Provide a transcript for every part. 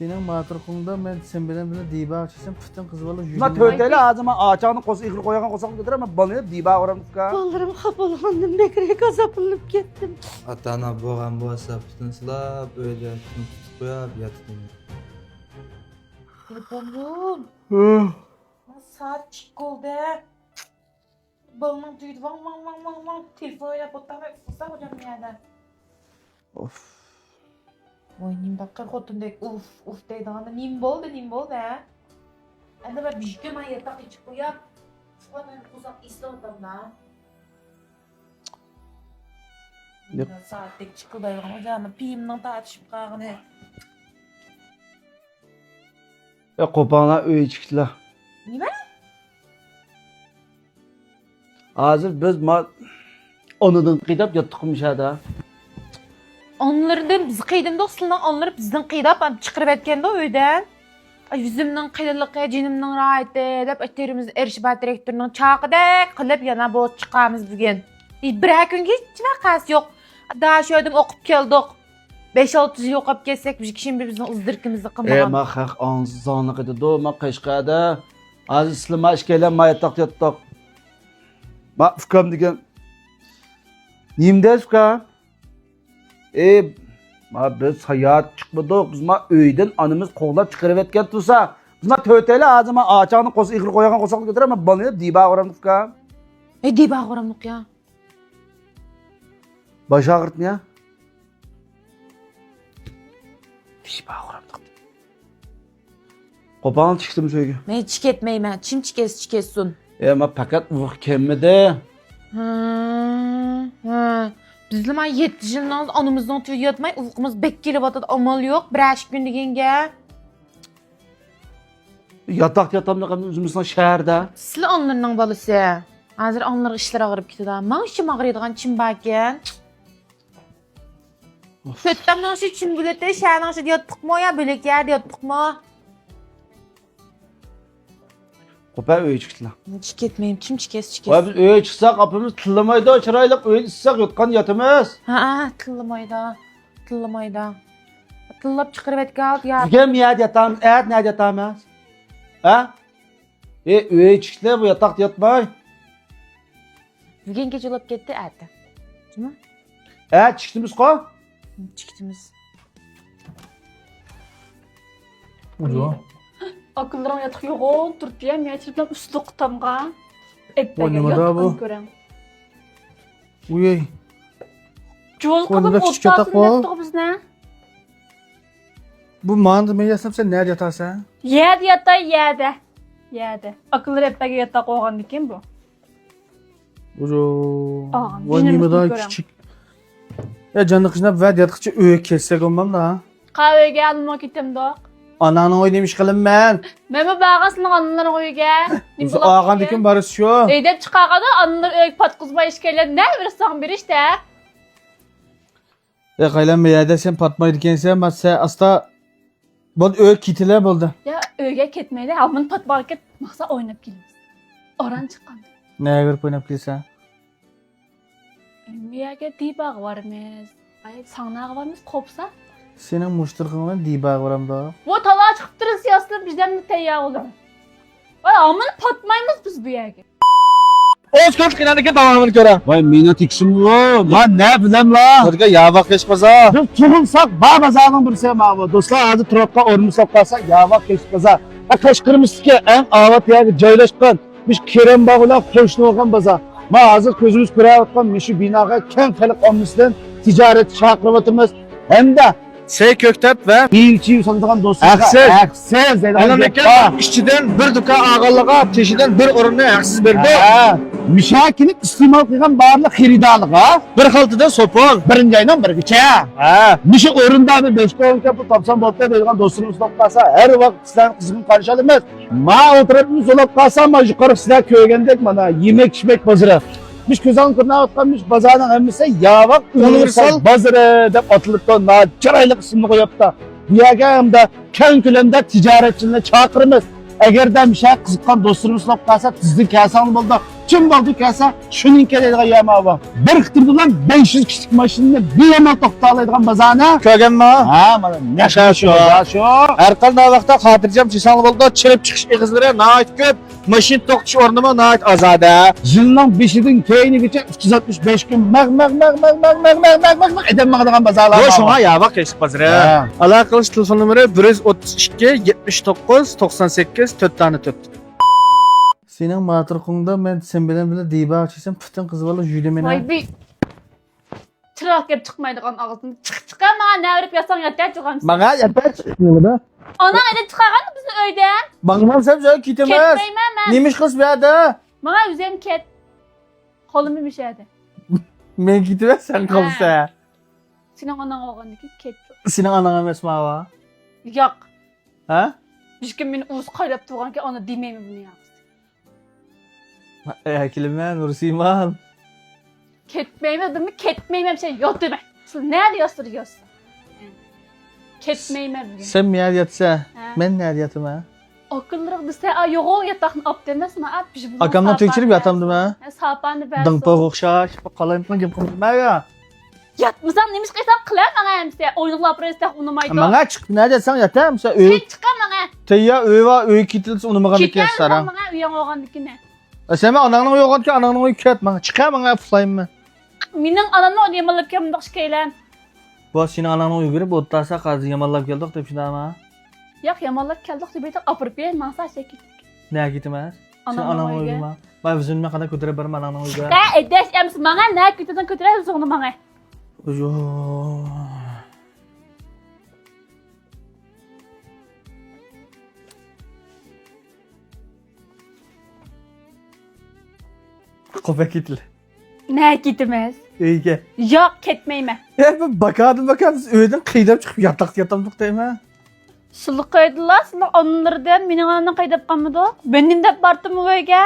Senin matırkında ben sen bilen diba açsam pütün kız valla jüri. Ma töteli ağzıma ağaçağını kosu ihri koyagan kosak götürür ama bana diba oramızka. Ballarım kapalandım, bekireye gazaplanıp gittim. Atana boğan boğasa pütünsüla böyle tutup koyup yatıdın. Telefonum. Saat çık oldu. Balımın duydu. Van. Telefonuyla botamay fısa hocam yani. Of. Oynayayım bakır kotundaki uf deydi anda. Nim boldu ha. Anda ben büyüküm ha yatak içip koyup. Sonra ben uzak istedim da. Yap. Saatlik çıkıldayım ama canım piyimden tartışıp kalkın he. Kopağına öyle çıktılar. Nime? Hazır biz onudan qidab yattıqmış hada. Onlardan biz qıydımda ıslıdan onları bizden qıydap çıqırıp etkende öyden. Yüzümden qıylılıqı, cinimden rahatı, dep ötlerimiz erişbat direktörünün çaqıdak qılıp yana boz çıqamız bugün. Bir gün hiç vakas yok. Daha şöydüm okup keldik. 5-6 yıl okup kelsek biz şimdi bizden ızdırkımızı qılmagan. Ma haq anzanı qıdı do ma qışqada. Az islama işkelen ma yataq yataq. Ma fukam degan. Nimde fuka? Ma biz hayat çıkmadık. Biz ma öyden anımız qoğlap çıqırıp etken tursa. Biz ma töteli ağzıma ağaçağını kosu ihri koyagan kosak götürür ama bana diba oramız fuka. Deyip ağıramlık ya. Baş ağırtma ya. Diba oramız. Kopağın çıktı mı söyle? Men hiç ketmeyim. Çim çikessun. Ma fakat vuh kemmedi. Bizim 7 yıldan anımızdan oturup yatmay, ufkumuz bek gelip atıp amal yok. Bir gün degenge. Yatak yatamda özümüzden şehirde. Sizler onlarının balısı. Hazır onlar işler ağırıp gitti. Man işim ağrıydıgan çim bakken. Köttem nasıl çim bülette şehir nasıl yattık mı ya? Bölek yerde yattık mı? Kopa öyle çıktılar. Hiç ketmeyim. Çim çikes. Vay biz öyle çıksak kapımız tırlamaydı, çıraylık öyle çıksak yatkan yatımız. Tıllamayda. Tıllap çıkarıp etki ya. Bugün niyad yatağımız, evet niyad yatağımız. Ha? Öyle çıktı bu yatak yatmay. Bugün gece olup gitti erdi. Değil mi? Evet çıktığımız ko. Çıktığımız. Uzo. Akıllarım yatık yok o, Türkiye'm yaşayıp üstü kutamga. Oynamada bu. Uyey. Jol Koynunda kılıp küçük yatak ottasını o. yaptık biz ne? Bu mandı ben yasam sen nerede yatarsan? Yedi yatay yedi. Akıllar etbege yatak oğan diken bu. Uzo. Aa, Vay dinimiz nime daha görem. küçük. Ya canlı kışına ver yatıkça öğe kessek olmam da. Kahvege alma gittim de. Ananı oynamış kılım ben. Meme bağasını anılar koyuge. Uzo ağam dikin barış şu. Eydep çıkağa da anılar öğük patkızma işkelen ne verirsen bir işte. Ya kaylan beyade sen patmaydı kensen bak sen asta bu öğe kitiler buldu. Ya öğüge ketmeyle almın patmağa ket. Masa oynap geliriz. Oran çıkan. Neye görüp oynap gelsen? Miyage dibağ varmız. Ay sanağı varmız kopsa. Senin muşturkınla dibağı varam da. Bu talağa çıkıp durun siyasını bizden mi teyyar olur? Ay amını patmayımız biz bu yege. Oskar kinadaki tamamını göre. Vay minat iksim lo. Lan ne bilem la. Hadi yavak geçpaza. Biz tuhumsak babazağının bir sema bu. Dostlar azı tropka ormusak kalsa yavak geçpaza. Kaşkırmış ki en avat yani joylashgan. Biz kerem bağla koşnu olgan baza. Ma hazır közümüz kırayotgan meşu binaga keng qiliq olmasdan ticaret chaqirib hem de Sey köktep ve ilçi sandıgan dostlar. Aksiz. memleket işçiden bir duka ağalığa teşiden bir orunu haksız berdi. Müşakilik istimal qilgan barliq xiridalığa. Bir haltıda sopol. Birinci aydan birgacha. Mişi o'rinda bir 5 qo'yincha pul topsam bo'ldi deydigan do'stimiz topib qolsa, har vaqt sizlarni qizg'in qarshi olamiz. Ma o'tirib so'lab qolsam, ma yuqori sizlar ko'rgandek mana yemek ishmek bozori. Biz ko'zdan ko'rinayotganmiz bozorning hammasi yavaq universal bozori deb otilibdi. Chiroyli ismini qo'yibdi. Bu yerga hamda keng ko'lamda tijoratchilarni chaqiramiz. Agarda misha qiziqqan do'stimiz topib qolsa, sizning kasal bo'ldi. Bütün baldı kasa şunun kelediği yama var. Bir kıtırdı lan 500 kişilik maşinini bir yama toqtalaydigan bazana. Ko'rganmi? Ha, mana ne Yaşa şu. Şu. Har qanday vaqtda xotirjam chisanli bo'ldi, chirib chiqish egizlari nahayat ko'p, mashin to'qitish o'rnimi nahayat ozoda. Yılın 5'inden keyinigacha 365 gün maq edemadigan bazalar. Bu şuna ya bak eski pazarı. Ha. Aloqa qilish telefon nomeri 132 79 98 4 tane 4. Senin matrıqında ben sen bilen bile diba açıysam bütün kız valla jülemene. Vay bir çırak gelip çıkmaydıgan ağzını. Çık ama ne verip yasan yeter çıkan. Bana yeter çıkmıyor da. Ana edip çıkargan mı bizi öyden? Bakmam sen söyle kitemez. Ketmeyim ben. Neymiş kız be hadi. Bana üzem ket. Kolum bir şeydi. Ben kitemez sen kalırsa. Senin anan olgandaki ket. Senin anan emes mava. Yok. Ha? Hiç kim beni uz kaydap durgan ki ana demeyim bunu ya. Kelime Nursiman. Ketmeyim adımı ketmeyim şey yok deme. Sen ne diyorsun? Ketmeyim bugün. Sen mi yer yatsa? Ha. Ben nerede yatım ha? Akılları da sen yok o yatakın ap demezsin ha. Akamdan tökçürüp yatamdım ha. Sapanı ben. Dın pağuk şaş. Kalayım mı gibi konuşma ya. Yatmasan neymiş kıysan kılar bana hem size. Oyunlar burası unumaydı. Bana çık nerede sen yatam sen Sen çıkar bana. Teyya öy kitilse onu bana bir kez Kitler saran. bana uyan olgandaki ne? Sen ananın yok ki ananın oy ket bana. Çıkar bana flyim mı? Minin ananı oynayamalıp kemdik şikaylen. Bu senin ananın oy verip otarsa kazı yamallap geldik de şimdi ama. Yak yamalak keldik de beytak apırıp yer mansa şekil. Ne gitmez? Sen Ananın ananın oyga. oy verme. Ben üzülme kadar kötüre barım ananın oy verme. Ha edes ems bana ne kötüden kötüre sonra bana. Oyo. Köpek itil. Ne gitmez. İyi ki. Yok ketmeyme. Ya ben bakardım öğeden kıydap çıkıp yatamdık değil mi? Sılık kaydılar, sılık onlardan minin ananın kaydap kalmadı o. Benim de bartım o öyle.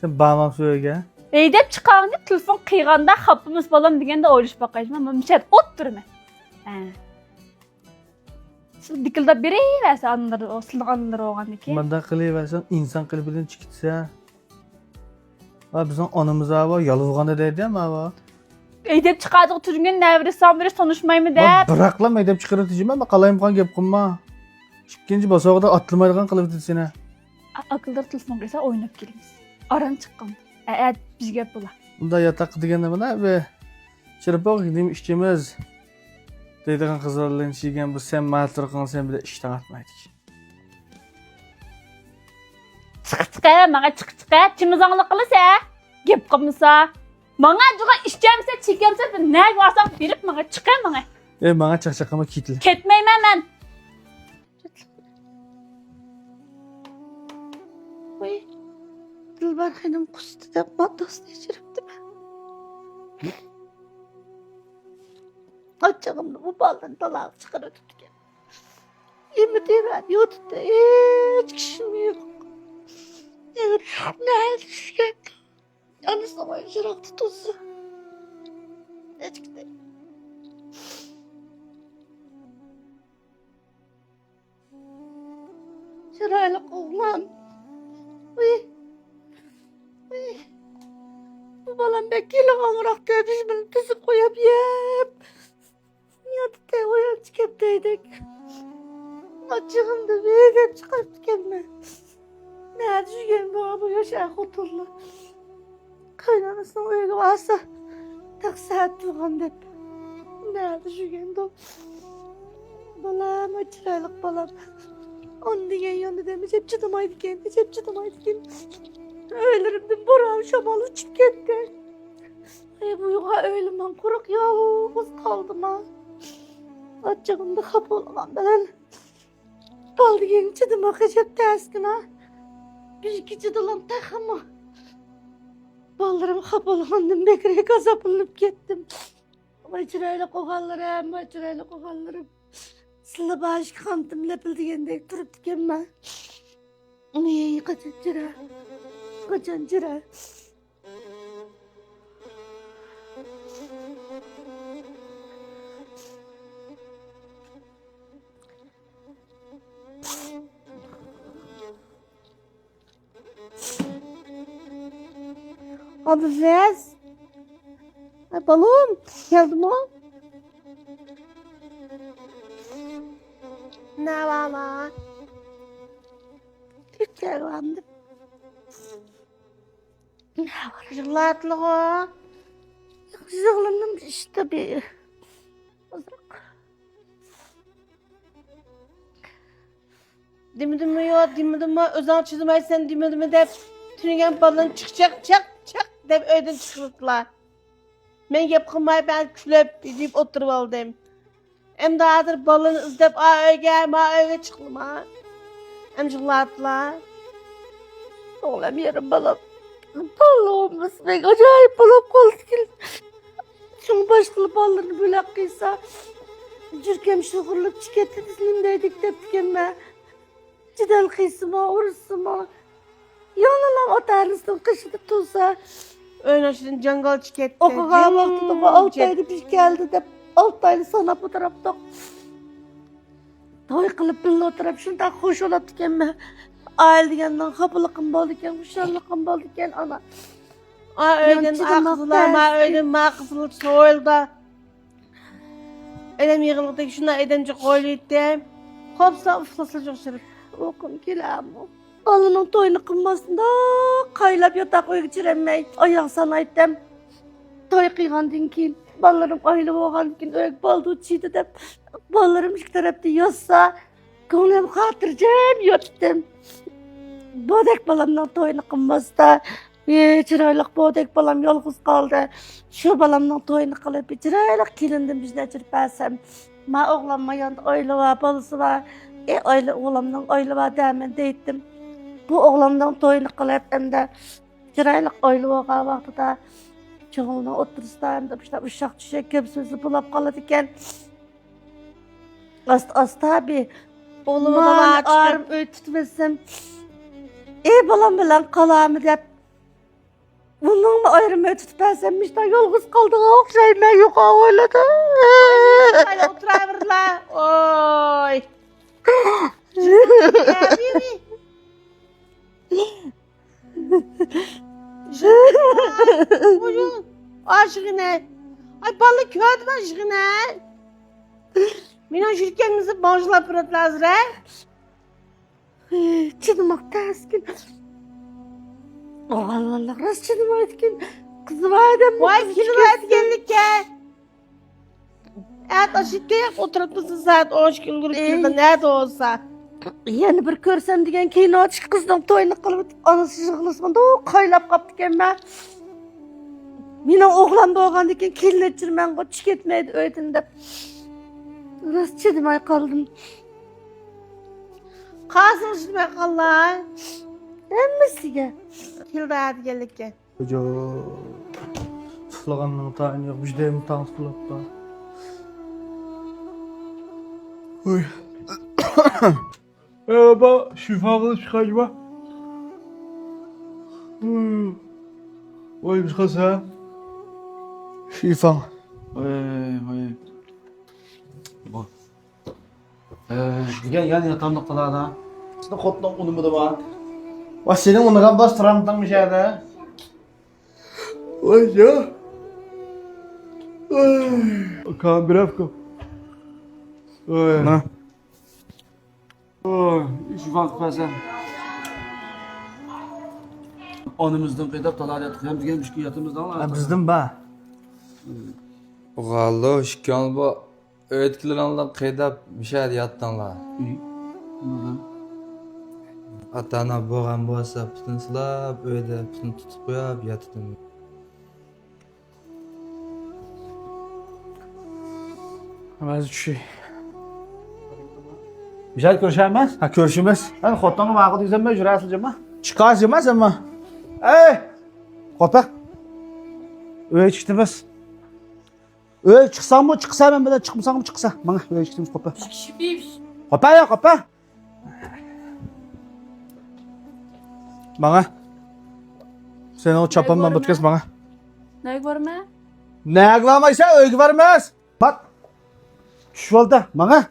Sen bağmam söyle. Eydep çıkağında telefon kıyganda kapımız falan degende oyluş bakayım ama müşahit ot durma. Sılık dikilde biri verse anları o sılık anları oğan ki. Banda kılıversen insan kılıbından çıkıtsa. Abi bizim anamıza var, yalızganda dedi mi abi? Eydep çıkardığı türünün nevresan biri konuşmayı mı Bak de? bırak lan meydep çıkartıcı ben kalayım kan gep kılma. İkinci basağı da atlamaydıgan kılıp seni. Akılları telefon kıysa oynap geliniz. Aran çıkkın. Evet biz gep bula. Bunda yatak degende bana be. Çırpaq gideyim işçimiz. Deydigan kızlarla işigen bu sen mahtırqın sen bile işten atmaydık. Çık bana çık. Çimizanlık kılırsa. Gep kılmasa. Bana juga işçemse çekemse ne varsa verip bana çıkar bana. Bana çakçakama kitli. Ketmeyim hemen. Uy. Dilber hanım kustu da maddasını içiripti mi? Açığımda bu baldan dalağı çıkarı tutken. Yemin ben yuttu hiç kişim yok. Evet, ne düşken. Yani sana yıraktı tuzu. Ne çıktı? Şirayla oğlan. Uy. Bu balam bekliyle kanırak diye biz bunu tuzu koyup yep. Yatıda uyan çıkıptaydık. Açığımda bir de çıkıp gelme. Ne düşken bana bu yaşa kurtuldu. Kaynanasının uygu varsa tak saat durgan dep. Ne düşken de. Balam açıraylık balam. Onu diyen yanında demiş hep çıdamaydı kendi, hep çıdamaydı kendi. Ölürümdüm buram şamalı çıkketti. Ay bu yuha ölüm ben kuruk yalnız kaldım ha. Açığımda kapı olan ben. Kaldı yeni çıdıma kaçıp terskin ha. Bir iki çıdılan takımı. Ballarım kapalandım Bekir'e gazaplanıp gittim. Maçırayla kokallarım, maçırayla kokallarım. Sıla baş kantım lepildigende durup dikenme. Niye kaçan cıra? Kaçan cıra? Abi Fez. Ay balım. Geldi mi? Ne var lan? Hiç gelmedim. Ne var? Yıllardır o. Yıllarım işte bir. Demedim mi yo, demedim mi özel çizim sen demedim mi de tünigen balın çıkacak çak dep öyden çıkırdılar. Ben yapkınmay ben külep deyip oturup aldım. Hem dağıdır balını izlep öge çıktım ha. Hem çıklardılar. Oğlum yarım balım. Balığımız pek acayip balım kaldı ki. Şunu başkalı ballarını böyle kıysa. Cürkem şukurluk çiketti dizimdeydik deptiken ben. Cidel kıysıma, orasıma. Yanılam atarlısın kışıda tuzsa. Öyle aşırı cangal çiketti. Okuğa baktı da 6 ayda bir geldi de 6 ayda sana bu tarafta. Toy kılıp birle oturup şundan hoş olup diken ben. Aile diyenden kapılıkım bol diken, kuşarlıkım bol diken ana. Öyle kızılar, öyle kızılar soğulda. Öyle yığılıktaki şundan edemci koyluydu. Kopsa uflasa çok şerif. Okum kilam o. Balının toyunu kınmasında kaylap yatak oy geçiremey. Ayak sana ettim. Toy kıyğandın kin. Ballarım ayrı boğan kin. Öyle baldı uçuydu dep. Ballarım şu tarafta yossa. Gönlüm hatırcam yottum. Bodek balamdan toyunu kınmasında. Çıraylık bodek balam yolguz kaldı. Şu balamdan toyunu kılıp çıraylık kilindim bizde çırpasam. Ma oğlanma yanında oylu var, balısı var. Öyle oğlandan oylu var demen deyittim. Bu oğlandan toyunu kılıp hem de çıraylık oylu var vaxtıda. Çoğuluna oturustan da işte uşak düşek köp sözü bulap kalıdıken. Ast abi. Oğlumu da var ağrım öy tutmasam. Balam bilen kalamı deyip. Bunun mu ayrım öy tutmasam işte yolguz kaldığına okşayım ben yukarı oyladı. Hadi oturayım oy. Buyurun. Aşkına. Ay balık kördüm aşkına. Mina şirketimizi bağışla pıratlar re. Çıdımak taskin. Allah rast çıdımak etkin. Kızım adem. Vay kızım etkinlik ya. Evet aşıkta oturup mısın saat 10 gün grupta nerede olsa. Yani bir körsem degen keyin açık kızdan toyunu kılıp anası şıklasmanda o kaylap kaptıken ben. Mine oğlan doğan deken kelletçirmen o çiketmeydi öydün dep. Rast çedimay kaldım. Kasım şidime kallar. Emmesiga. Kilde hadi geldik gel. Hoca. Tuflaganның tayını yok. Müjdemi tan tuflap da. Oy. Baba şifa kılıp çıkacağım. Oy bir kız ha. Şifa. Oy. Bu. Digen yan yatan noktalarda. Sizde kodluk unumu da var. Bak senin onlara bastıramdan bir şeyde. Oy ya. Kan bir hafka. Oy. Ne? Oy, şu vakit versen. Onumuzdan kıydap talalet hem gelmiş ki yatımızdan var. Bizden ba. Oğallı şükran bu öğretkilerin kıydap bir şey yattanlar. Ata-ana boğan bolsa putun silap, öyle putun tutup koyup yatıdım. Ama şey. Bir şey görüşemez. Ha görüşümüz. Ben xottanı vaxtı diyeceğim ben jürə asılacağım ha. Çıkarcımaz ama. Köpek. Öyle çıktınız. Öyle çıksan mı çıksa ben böyle çıkmasan mı çıksa. Bana öyle çıktınız köpek. Köpek ya köpek. Bana. Sen o çapamdan tutkaz bana. Ne görme? Ne ağlamaysa öykü vermez. Bak. Şu oldu bana.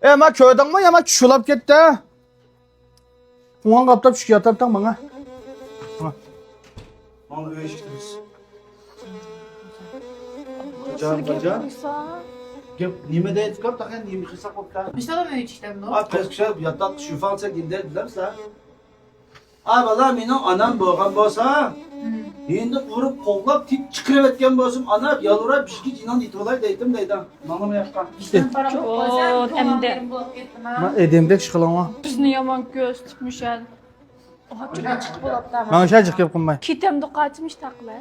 Ama köyden mi ama çulap gitti. Ulan kaptap şu yatartan bana. Onu öğüştünüz. Nasıl Hocam. yapıyorsa? Gep nime de etkap da nime kısa kopta. İşte da mı içtim no? Abi pes güzel yatak şifalsa gider bilemse. Abi valla benim anam boğan bolsa. Endi vurup kollab tip chiqirib etgan bo'lsam, ana yalvurab bishki jinon itolay deydim deydan. Mana bu yoqqa. Ben edemdek şıkılama. Bizni yomon ko'z tutmishadi. Hozir chiqib bo'libdi. Ben şacık yapım ben. Ketamda qaçmış taqla.